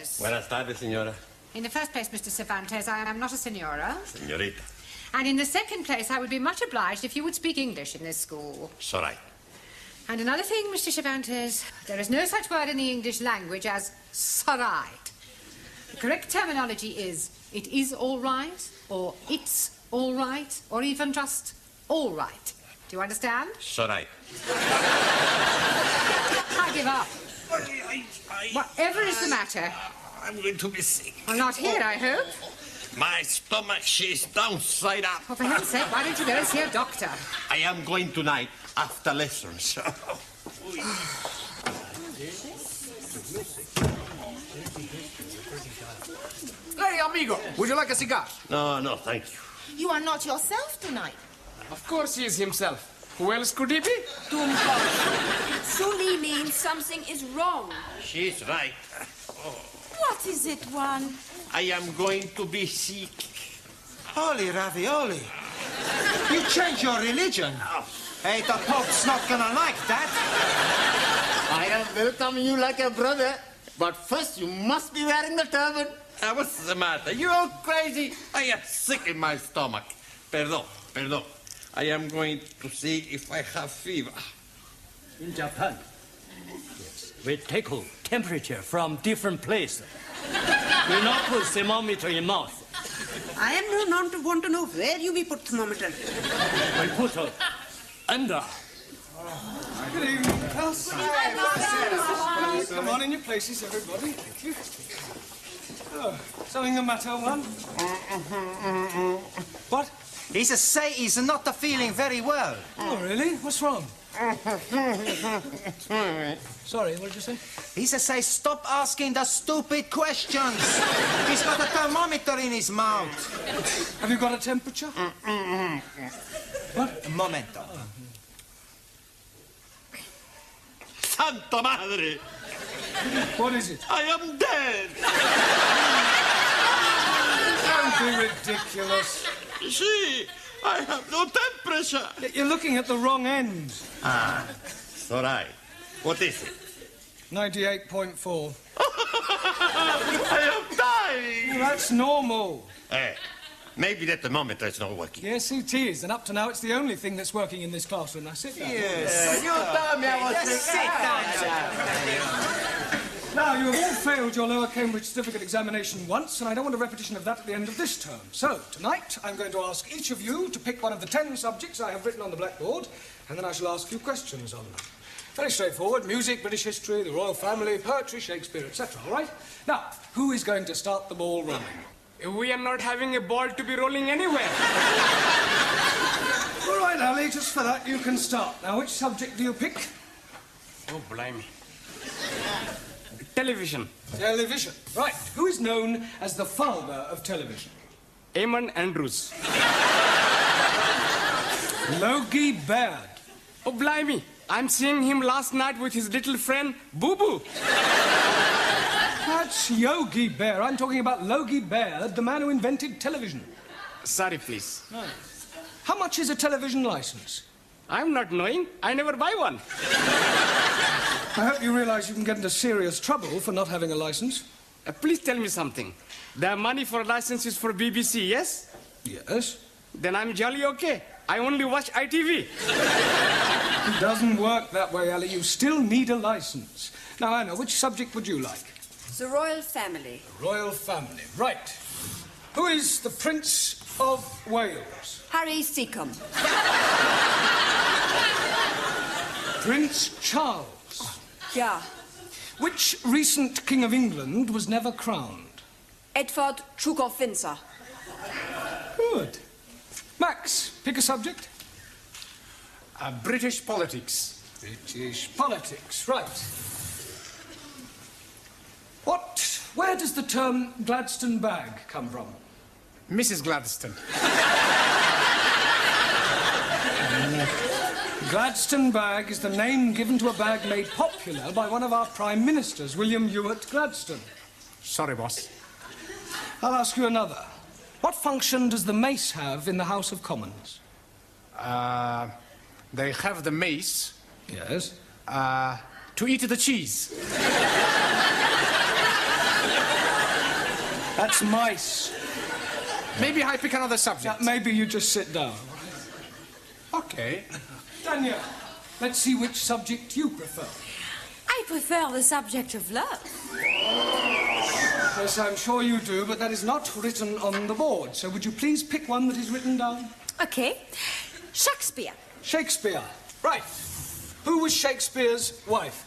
Cervantes. Buenas tardes, señora. In the first place, Mr. Cervantes, I am not a senora. Señorita. And in the second place, I would be much obliged if you would speak English in this school. It's all right. And another thing, Mr. Cervantes, there is no such word in the English language as "sorright." The correct terminology is "it is all right," or "it's all right," or even just "all right." Do you understand? It's all right. I give up. Whatever is the matter? I'm going to be sick. I'm not here, I hope. My stomach, she's downside up. Oh, for heaven's sake, why don't you go and see a doctor? I am going tonight after lessons. Hey, amigo, would you like a cigar? No, thank you. You are not yourself tonight. Of course he is himself. Who else could he be? Sully means something is wrong. She's right. What is it, Juan? I am going to be sick. Holy ravioli. You changed your religion. Hey, the Pope's not gonna like that. I am welcoming you like a brother, but first you must be wearing the turban. What's the matter? You all crazy? I am sick in my stomach. Perdón. I am going to see if I have fever. In Japan, yes, we take temperature from different places. We not put thermometer in mouth. I am known to want to know where you will put thermometer. We put under. Good evening, class. Come on in your places, everybody. Thank you. Oh, something the matter, Juan? What? He's he's not feeling very well. Oh, really? What's wrong? Sorry, what did you say? He say stop asking the stupid questions. He's got a thermometer in his mouth. Have you got a temperature? What? Un momento. Santa Madre! What is it? I am dead! Don't be ridiculous. See, I have no temperature. You're looking at the wrong end. It's all right. What is it? 98.4. I am dying. That's normal. Maybe the thermometer is not working. Yes, it is. And up to now, it's the only thing that's working in this classroom. Now, sit down. Yes. You tell me I was Sit down. Now, you have all failed your lower Cambridge certificate examination once, and I don't want a repetition of that at the end of this term. So, tonight, I'm going to ask each of you to pick one of the 10 subjects I have written on the blackboard, and then I shall ask you questions on them. Very straightforward. Music, British history, the royal family, poetry, Shakespeare, etc. All right? Now, who is going to start the ball rolling? We are not having a ball to be rolling anywhere. All right, Ali, just for that, you can start. Now, which subject do you pick? Oh, blimey. Television. Television. Right. Who is known as the father of television? Eamon Andrews. Logie Baird. Oh, blimey. I'm seeing him last night with his little friend, Boo Boo. That's Yogi Bear. I'm talking about Logie Baird, the man who invented television. Sorry, please. Right. How much is a television license? I'm not knowing. I never buy one. I hope you realize you can get into serious trouble for not having a license. Please tell me something. The money for license is for BBC, yes? Yes. Then I'm jolly okay. I only watch ITV. It doesn't work that way, Ali. You still need a license. Now, Anna, which subject would you like? The royal family. The royal family. Right. Who is the Prince of Wales? Harry Seacombe. Prince Charles. Yeah. Which recent King of England was never crowned? Edward, Duke of Windsor. Good. Max, pick a subject. British politics. British politics, right. Where does the term Gladstone bag come from? Mrs. Gladstone. Gladstone bag is the name given to a bag made popular by one of our prime ministers, William Ewart Gladstone. Sorry, boss. I'll ask you another. What function does the mace have in the House of Commons? They have the mace. Yes. To eat the cheese. That's mice. Maybe I pick another subject. Maybe you just sit down. Okay. Tanya, let's see which subject you prefer. I prefer the subject of love. Yes, I'm sure you do, but that is not written on the board. So would you please pick one that is written down? Okay. Shakespeare. Shakespeare. Right. Who was Shakespeare's wife?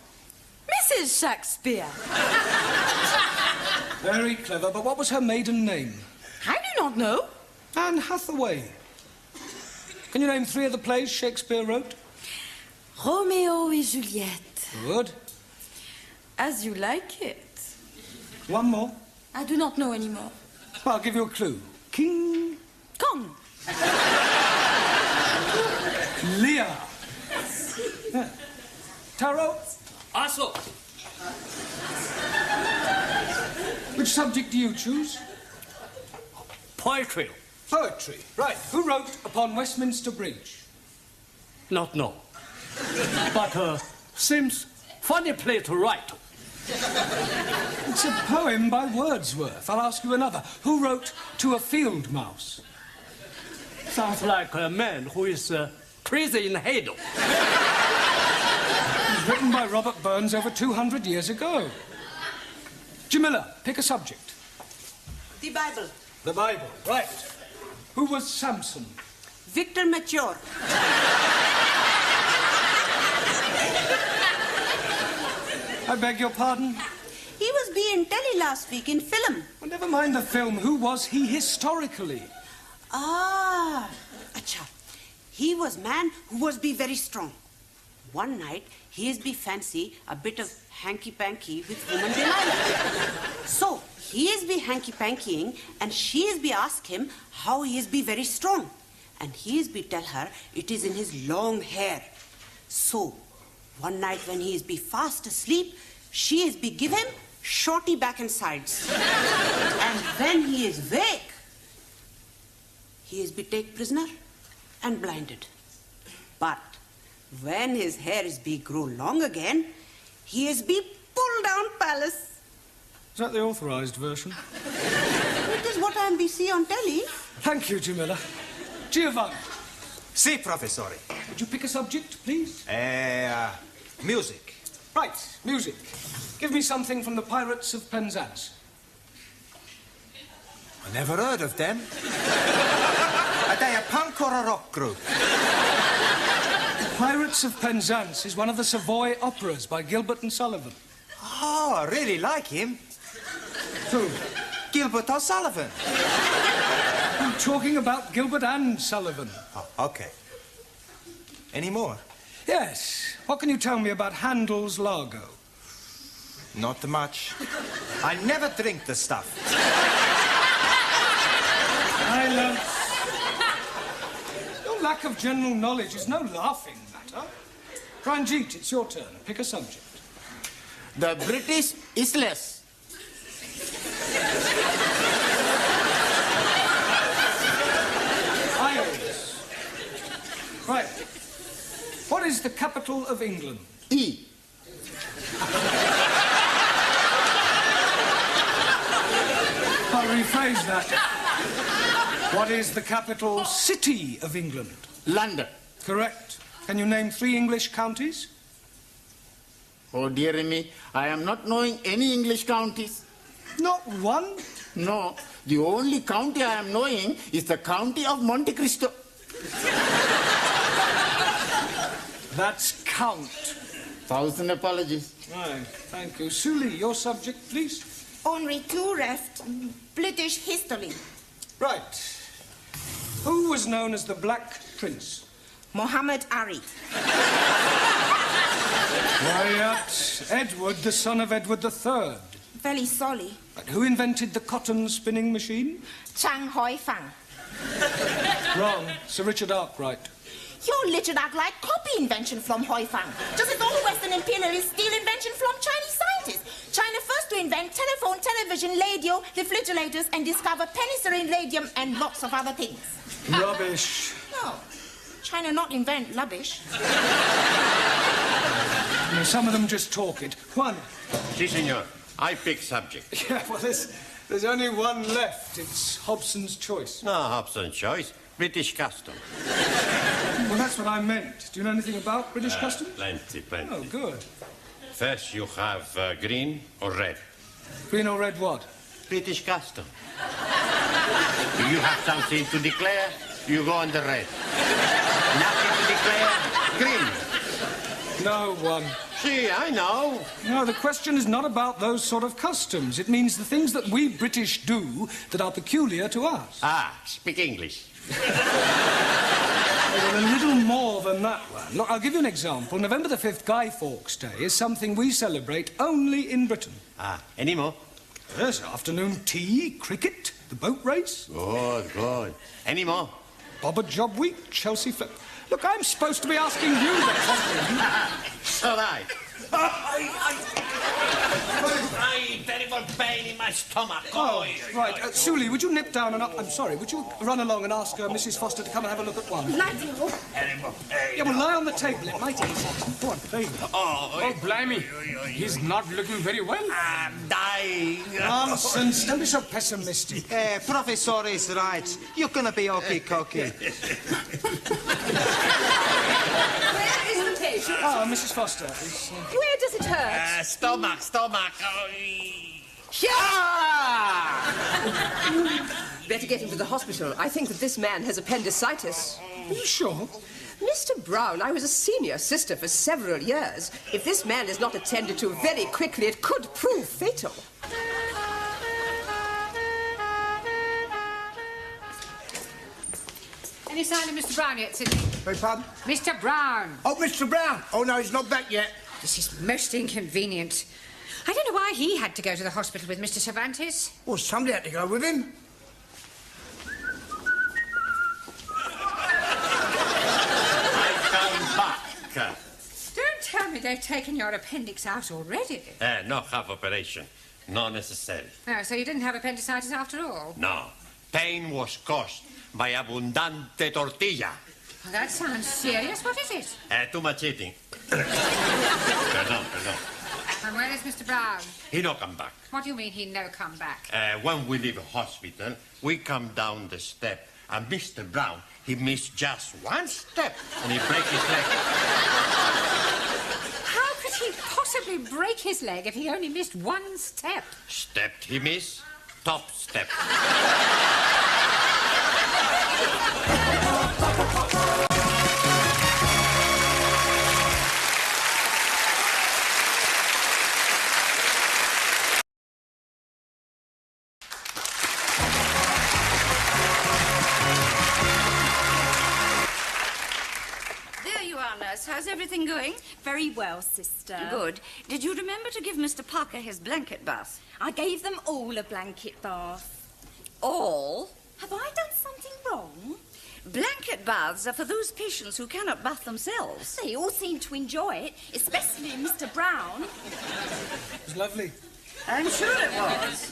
Mrs. Shakespeare. Very clever, but what was her maiden name? I do not know. Anne Hathaway. Can you name 3 of the plays Shakespeare wrote? Romeo et Juliet. Good. As you like it. One more. I do not know anymore. Well, I'll give you a clue. King Kong. Lear. Yeah. Taro, Also, which subject do you choose? poetry. Poetry. Right. Who wrote Upon Westminster Bridge? Not know. But seems funny play to write. It's a poem by Wordsworth. I'll ask you another. Who wrote To a Field Mouse? Sounds like a man who is crazy in the head. It was written by Robert Burns over 200 years ago. Jamila, pick a subject. The Bible. The Bible. Right. Who was Samson? Victor Mature. I beg your pardon? He was being telly last week in film. Well, never mind the film. Who was he historically? Ah, acha. He was man who was be very strong. One night, he is be fancy a bit of hanky-panky with woman Delilah. So, he is be hanky-pankying and she is be ask him how he is be very strong. And he is be tell her it is in his long hair. So, one night when he is be fast asleep, she is be give him shorty back and sides. And when he is wake, he is be take prisoner and blinded. But when his hair is be grow long again, he is be pulled down palace. Is that the authorized version? It is what I am be see on telly. Thank you, Jamila. Giovanni, Si, professore. would you pick a subject, please? Music. Right, music. Give me something from the Pirates of Penzance. I never heard of them. Are they a punk or a rock group? Pirates of Penzance is one of the Savoy operas by Gilbert and Sullivan. Oh, I really like him. Who? Gilbert O'Sullivan. I'm talking about Gilbert and Sullivan. Oh, okay. Any more? Yes. What can you tell me about Handel's Largo? Not much. I never drink the stuff. Silence. Your lack of general knowledge is no laughing matter. Ranjit, it's your turn. Pick a subject. The British Isles. Isles. Right. What is the capital of England? E. I'll rephrase that. What is the capital city of England? London. Correct. Can you name 3 English counties? Oh, dear me, I am not knowing any English counties. Not one? No, the only county I am knowing is the county of Monte Cristo. That's count. 1,000 apologies. Right, thank you. Suli, your subject, please. Only 2 left. British history. Right. Who was known as the Black Prince? Muhammad Ali. Quiet. Edward, the son of Edward III. Very sorry. Right, who invented the cotton spinning machine? Chang Hoi Fang. Wrong. Sir Richard Arkwright. Your Richard Arkwright copy invention from Hoi Fang. Just as all Western imperialists steal invention from Chinese scientists. China first to invent telephone, television, radio, refrigerators, and discover penicillin, radium, and lots of other things. Rubbish. No. China not invent rubbish. Some of them just talk it. Juan. Si, senor. I pick subject. Yeah, well, There's only one left. It's Hobson's choice. No, Hobson's choice. British custom. Well, that's what I meant. Do you know anything about British customs? Plenty. Oh, good. First, you have green or red. Green or red what? British custom. If you have something to declare, you go on the red. Nothing to declare, green. No one. See, I know. No, the question is not about those sort of customs. It means the things that we British do that are peculiar to us. Ah, speak English. Well, a little more than that one. Look, I'll give you an example. November the 5th, Guy Fawkes Day, is something we celebrate only in Britain. Ah, any more? Yes, afternoon tea, cricket, the boat race. Good. Any more? Bobber Job Week, Chelsea Flip. Look, I'm supposed to be asking you the question. So right. Terrible pain in my stomach. Oh, right. Suli, would you nip down and up... I'm sorry, would you run along and ask Mrs. Foster to come and have a look at one? Terrible pain. Yeah, well, lie on the table. It might ease it. Go on, there you go. Oh, blimey. He's not looking very well. I'm dying. Nonsense. Don't be so pessimistic. Professor is right. You're gonna be okay. Where is the patient? Ah, Mrs. Foster. Where does it hurt? Stomach. Better get him to the hospital. I think that this man has appendicitis. Are you sure? Mr. Brown, I was a senior sister for several years. If this man is not attended to very quickly, it could prove fatal. Any sign of Mr. Brown yet, Sidney? Beg pardon? Mr. Brown. Oh, Mr. Brown. Oh, no, he's not back yet. This is most inconvenient. I don't know why he had to go to the hospital with Mr. Cervantes. Well, somebody had to go with him. Come back. Don't tell me they've taken your appendix out already. No half operation. Not necessary. Oh, so you didn't have appendicitis after all? No. Pain was caused by abundante tortilla. Well, that sounds serious. What is it? Too much eating. Perdón. And where is Mr. Brown? He no come back. What do you mean he no come back? When we leave a hospital, we come down the step, and Mr. Brown, he missed just one step, and he break his leg. How could he possibly break his leg if he only missed one step? Stepped he miss, top step. How's everything going? Very well, sister. Good. Did you remember to give Mr. Parker his blanket bath? I gave them all a blanket bath. All? Have I done something wrong? Blanket baths are for those patients who cannot bath themselves. They all seem to enjoy it, especially Mr. Brown. It was lovely. I'm sure it was.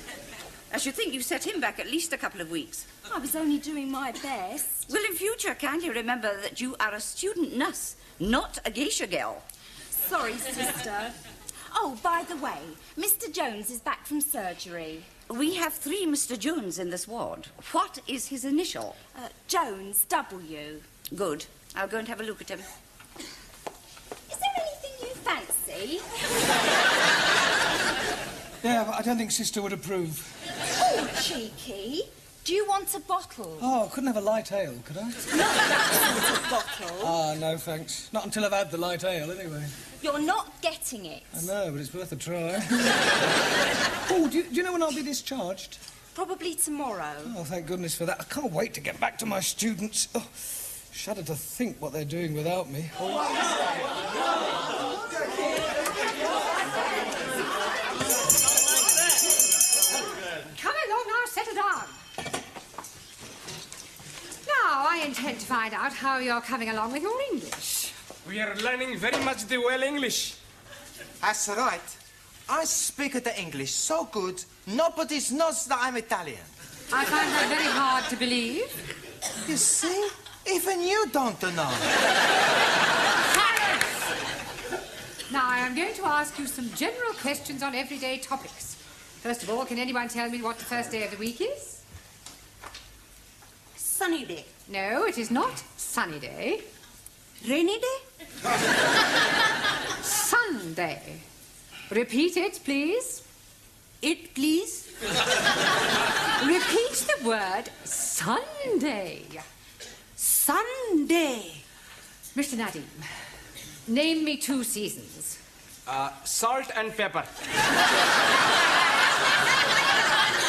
I should think you set him back at least a couple of weeks. I was only doing my best. Well, in future, kindly remember that you are a student nurse, not a geisha girl. Sorry, sister. Oh, by the way, Mr. Jones is back from surgery. We have 3 Mr. Jones in this ward. What is his initial? Jones, W. Good. I'll go and have a look at him. Is there anything you fancy? Yeah, but I don't think Sister would approve. Oh, cheeky. Do you want a bottle? Oh, I couldn't have a light ale, could I? Not that sort of bottle. Ah, no, thanks. Not until I've had the light ale, anyway. You're not getting it. I know, but it's worth a try. Oh, do you know when I'll be discharged? Probably tomorrow. Oh, thank goodness for that. I can't wait to get back to my students. Oh, shudder to think what they're doing without me. Come along now, settle down. Now, I intend to find out how you're coming along with your English. We are learning very much the well English. That's right. I speak the English so good, nobody knows that I'm Italian. I find that very hard to believe. You see? Even you don't know. Now, I am going to ask you some general questions on everyday topics. First of all, can anyone tell me what the first day of the week is? Sunny day. No, it is not sunny day. Rainy day? Sunday. Repeat it, please. It, please. Repeat the word Sunday. Sunday. Mr. Nadim, name me 2 seasons. Salt and pepper.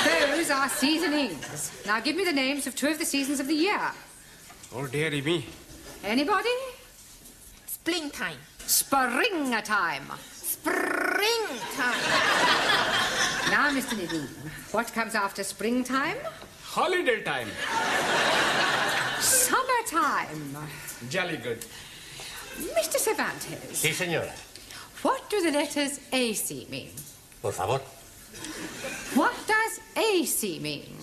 Those are seasonings. Now give me the names of 2 of the seasons of the year. Oh, dearie me. Anybody? Springtime. Springtime. Springtime. Now, Mr. Nadim, what comes after springtime? Holiday time. Summertime. Jolly good. Mr. Cervantes. Sí, señora. What do the letters AC mean? Por favor. What does AC mean?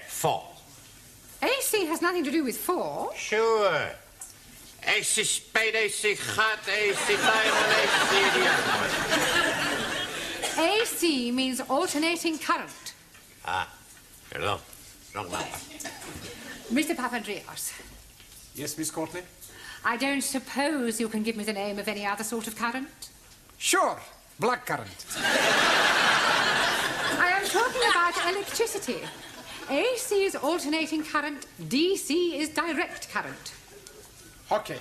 4. AC has nothing to do with 4. Sure. AC spade, AC hot, AC diamond, AC... AC means alternating current. Ah, perdón. Wrong number. Mr. Papandreou. Yes, Miss Courtney? I don't suppose you can give me the name of any other sort of current? Sure. Black current. I am talking about electricity. AC is alternating current, DC is direct current. Okay.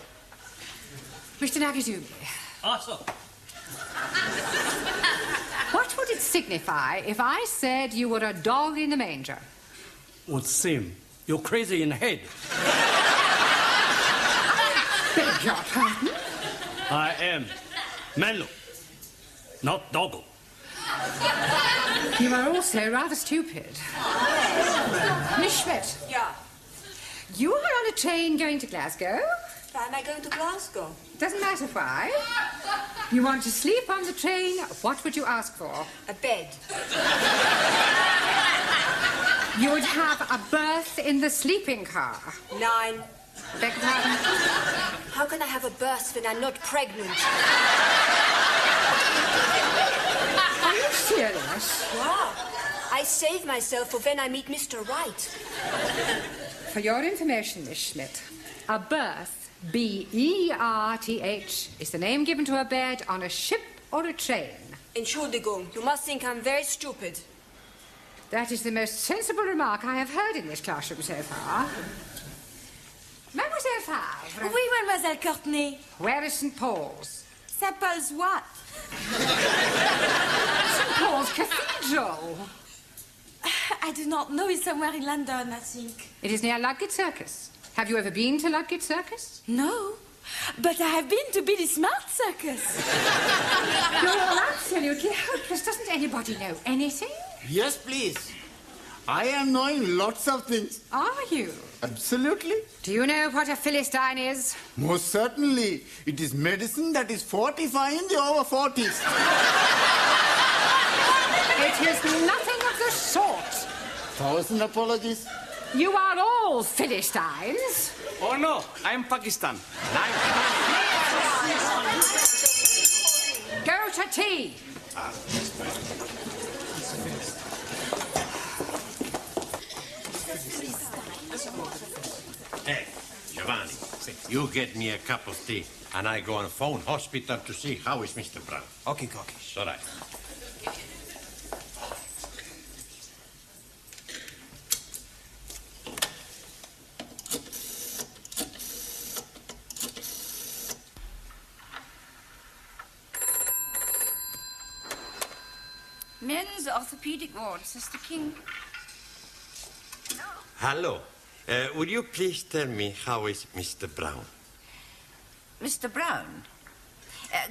Mr. Nagazumi. Also. What would it signify if I said you were a dog in the manger? Would seem you're crazy in the head. Beg your pardon? I am Menlo, not Doggo. You are also rather stupid. Miss Schmidt. Yeah. You are on a train going to Glasgow? Why am I going to Glasgow? Doesn't matter why. You want to sleep on the train, what would you ask for? A bed. You would have a berth in the sleeping car. 9. Beg your pardon? How can I have a berth when I'm not pregnant? Are you serious? Yeah. I save myself for when I meet Mr. Right. For your information, Miss Schmidt, a berth, B-E-R-T-H, is the name given to a bed on a ship or a train. Entschuldigung, you must think I'm very stupid. That is the most sensible remark I have heard in this classroom so far. Mademoiselle Favre. Oui, Mademoiselle Courtney. Where is St. Paul's? St. Paul's what? St. Paul's Cathedral. I do not know. It's somewhere in London, I think. It is near Ludgate Circus. Have you ever been to Ludgate Circus? No. But I have been to Billy Smart Circus. You're all absolutely hopeless. Doesn't anybody know anything? Yes, please. I am knowing lots of things. Are you? Absolutely. Do you know what a Philistine is? Most certainly. It is medicine that is fortifying the over 40s. It is nothing of the sort. 1,000 apologies. You are all Philistines. Oh, no. I'm Pakistan. Go to tea. Hey, Giovanni, you get me a cup of tea, and I go on phone hospital to see how is Mr. Brown. Okay, Cocky. All right. Men's orthopedic ward, Sister King. Hello. Would you please tell me how is Mr. Brown? Mr. Brown?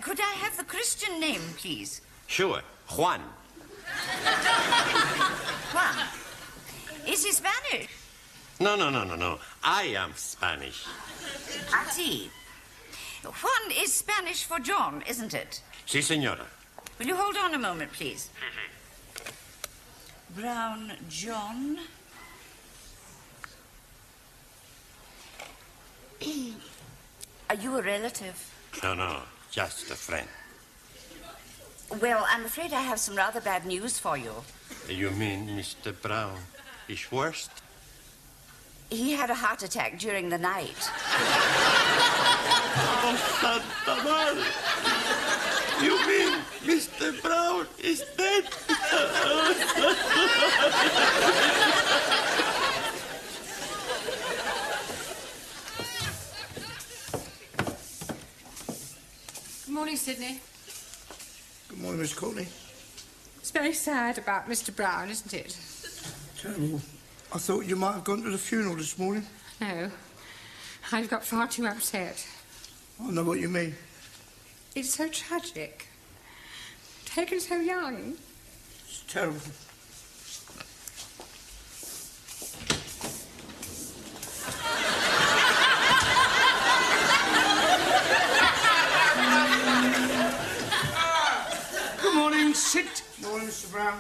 Could I have the Christian name, please? Sure, Juan. Juan. Is he Spanish? No. I am Spanish. I see. Juan is Spanish for John, isn't it? Sí, señora. Will you hold on a moment, please? Brown John. Are you a relative? No, just a friend. Well, I'm afraid I have some rather bad news for you. You mean Mr. Brown is worst? He had a heart attack during the night. Oh, Santa Madre. You mean Mr. Brown is dead? Good morning, Sydney. Good morning, Miss Courtney. It's very sad about Mr. Brown, isn't it? Terrible. I thought you might have gone to the funeral this morning. No. I've got far too upset. I know what you mean. It's so tragic. Taken so young. It's terrible. Good morning, Sid. Morning, Mr. Brown.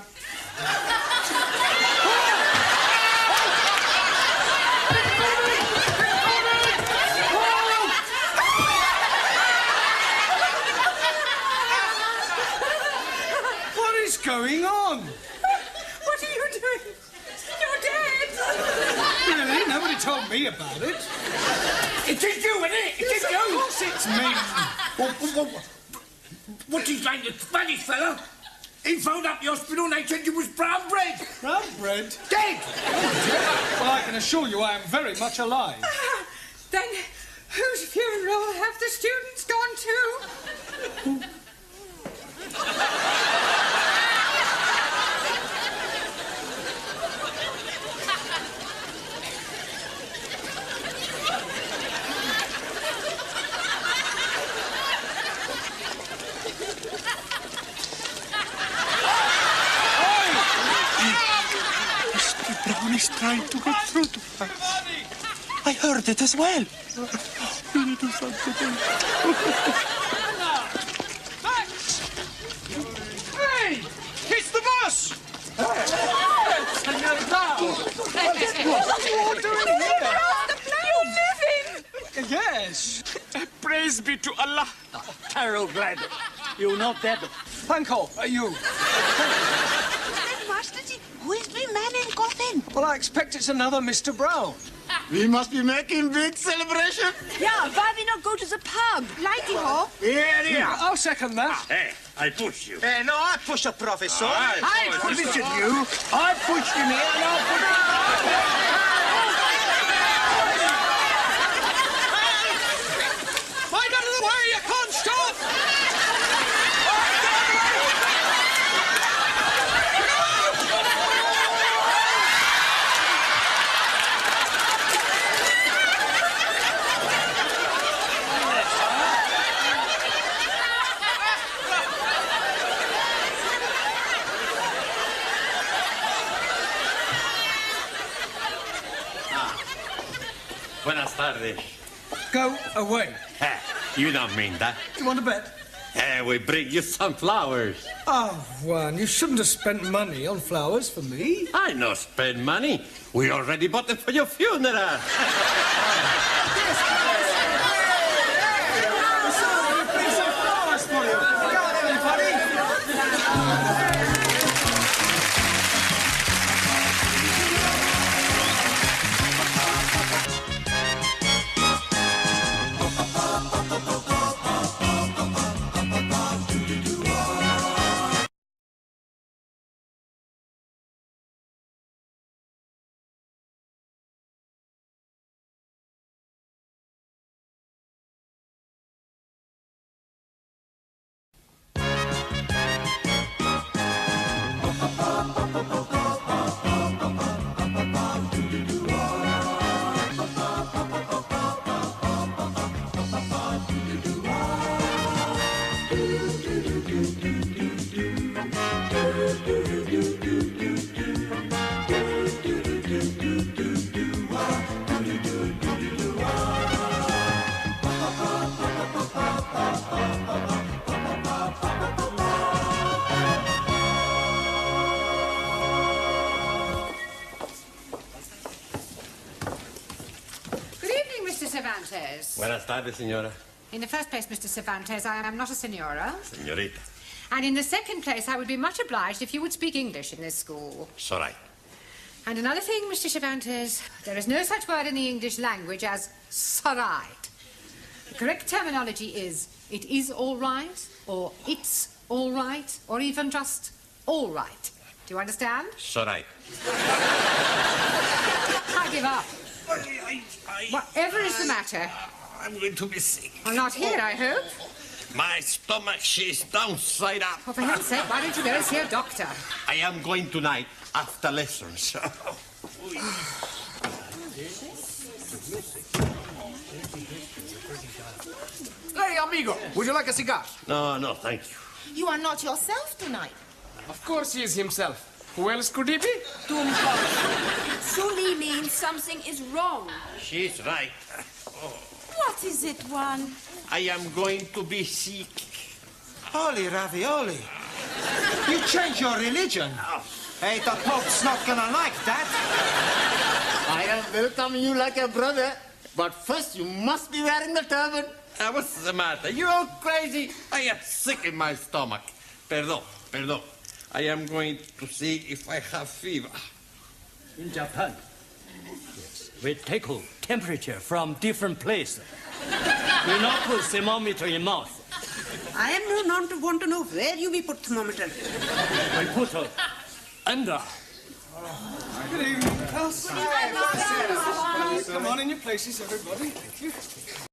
What is going on? What are you doing? You're dead! Really? Nobody told me about it. It is you, isn't it? It is you. Of course it's me. What is like the Spanish fella? He phoned up the hospital and they said you was brown bread. Brown bread? Dead! Well, I can assure you I am very much alive. Then whose funeral have the students gone to? Mr. Brown is trying to get through to us. I heard it as well. We need to do something. Hey! It's the boss! What are you all doing here? Yes. Praise be to Allah. Terrible glad. You're not dead. Panko, are you? Masterji, who is the man in coffin? Well, I expect it's another Mr. Brown. We must be making big celebration. Yeah, why we not go to the pub? Lighty ho. Yeah. I'll second that. Hey, I push you. Hey, no, I push a professor. I push you. I pushed him here and I'll push Mind out of the way, you can't stop! Buenas tardes. Go away. You don't mean that. You want to bet? We bring you some flowers. Oh, Juan, you shouldn't have spent money on flowers for me. I no spend money. We already bought them for your funeral. Cervantes. Buenas tardes, señora. In the first place, Mr. Cervantes, I am not a senora. Señorita. And in the second place, I would be much obliged if you would speak English in this school. It's all right. And another thing, Mr. Cervantes, there is no such word in the English language as s03. The correct terminology is it is all right, or it's all right, or even just all right. Do you understand? It's all right. I give up. Whatever is the matter? I'm going to be sick. Well, not here, I hope. My stomach, she's downside up. Oh, for heaven's sake, why don't you go and see a doctor? I am going tonight after lessons. Hey, amigo, would you like a cigar? No, thank you. You are not yourself tonight. Of course he is himself. Who else could he be? Suli means something is wrong. She's right. What is it, Juan? I am going to be sick. Holy ravioli. You changed your religion. Hey, the Pope's not gonna like that. I am welcoming you like a brother, but first you must be wearing the turban. What's the matter? You all crazy? I am sick in my stomach. Perdón. I am going to see if I have fever. In Japan, yes, we take temperature from different places. We not put thermometer in mouth. I am no known to want to know where you will put thermometer. We put under. Good evening, class. Come on in your places, everybody. Thank you.